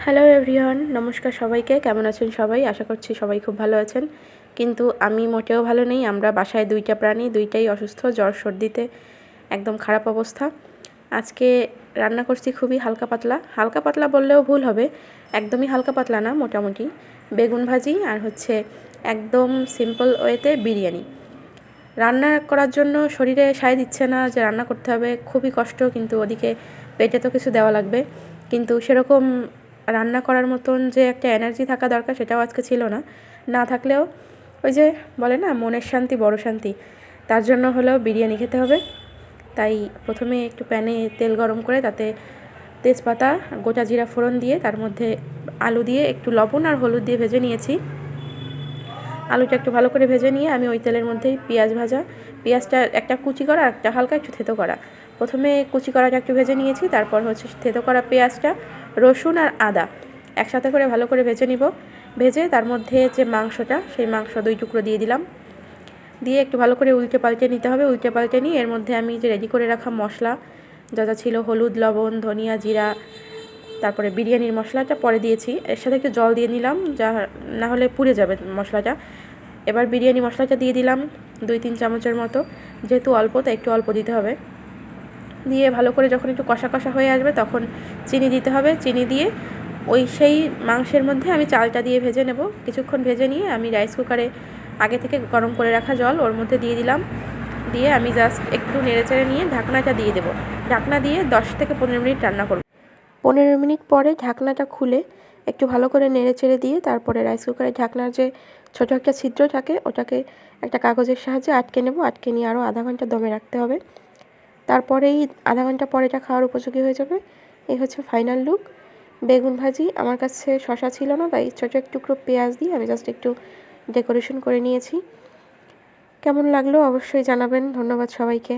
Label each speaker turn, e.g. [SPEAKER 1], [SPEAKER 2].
[SPEAKER 1] Hello everyone, নমস্কার সবাইকে। কেমন আছেন সবাই? আশা করছি সবাই খুব ভালো আছেন। কিন্তু আমি মোটেও ভালো নেই। আমরা বাসায় দুইটা প্রাণী, দুইটাই অসুস্থ, জ্বর সর্দিতে একদম খারাপ অবস্থা। আজকে রান্না করছি খুবই হালকা পাতলা। হালকা পাতলা বললেও ভুল হবে, একদমই হালকা পাতলা না, মোটামুটি বেগুন ভাজি আর হচ্ছে একদম সিম্পল ওয়েতে বিরিয়ানি। রান্না করার জন্য শরীরে সায় দিচ্ছে না যে রান্না করতে হবে, খুবই কষ্ট। কিন্তু ওদিকে পেটে তো কিছু দেওয়া লাগবে, কিন্তু সেরকম রান্না করার মতন যে একটা এনার্জি থাকা দরকার সেটাও আজকে ছিল না। না থাকলেও ওই যে বলে না, মনের শান্তি বড় শান্তি, তার জন্য হলেও বিরিয়ানি খেতে হবে। তাই প্রথমে একটু প্যানে তেল গরম করে তাতে তেজপাতা, গোটা জিরা ফোড়ন দিয়ে তার মধ্যে আলু দিয়ে একটু লবণ আর হলুদ দিয়ে ভেজে নিয়েছি। আলুটা একটু ভালো করে ভেজে নিয়ে আমি ওই তেলের মধ্যেই পেঁয়াজটা একটা কুচি করা আর একটা হালকা একটু থেতো করা, প্রথমে কুচি করাটা একটু ভেজে নিয়েছি, তারপর হচ্ছে থেতো করা পেঁয়াজটা, রসুন আর আদা একসাথে করে ভালো করে ভেজে নিব। ভেজে তার মধ্যে যে মাংসটা, সেই মাংস 2 টুকরো দিয়ে দিলাম। দিয়ে একটু ভালো করে উল্টে পাল্টে নিতে হবে। উল্টে পাল্টে নিয়ে এর মধ্যে আমি যে রেডি করে রাখা মশলা যা যা ছিল, হলুদ, লবণ, ধনিয়া, জিরা, তারপরে বিরিয়ানির মশলাটা পরে দিয়েছি। এর সাথে একটু জল দিয়ে নিলাম, যা না হলে পুড়ে যাবে মশলাটা। এবার বিরিয়ানি মশলাটা দিয়ে দিলাম 2-3 চামচের মতো, যেহেতু অল্প তাই একটু অল্প দিতে হবে। দিয়ে ভালো করে যখন একটু কষা কষা হয়ে আসবে তখন চিনি দিতে হবে। চিনি দিয়ে সেই মাংসের মধ্যে আমি চালটা দিয়ে ভেজে নেব। কিছুক্ষণ ভেজে নিয়ে আমি রাইস কুকারে আগে থেকে গরম করে রাখা জল ওর মধ্যে দিয়ে দিলাম। দিয়ে আমি জাস্ট একটু নেড়েচেড়ে নিয়ে ঢাকনাটা দিয়ে দেবো। ঢাকনা দিয়ে 10 থেকে 15 মিনিট রান্না করব। 15 মিনিট পরে ঢাকনাটা খুলে একটু ভালো করে নেড়েচেড়ে দিয়ে তারপরে রাইস কুকারের ঢাকনার যে ছোটো একটা ছিদ্র থাকে ওটাকে একটা কাগজের সাহায্যে আটকে নেব। আটকে নিয়ে আরও আধা ঘন্টা দমে রাখতে হবে। তারপরেই আধা ঘন্টা পরে এটা খাওয়ার উপযোগী হয়ে যাবে। এই হচ্ছে ফাইনাল লুক। বেগুন ভাজি, আমার কাছে শসা ছিল না তাই ছোটো এক টুকরো পেঁয়াজ দিয়ে আমি জাস্ট একটু ডেকোরেশন করে নিয়েছি। কেমন লাগলো অবশ্যই জানাবেন। ধন্যবাদ সবাইকে।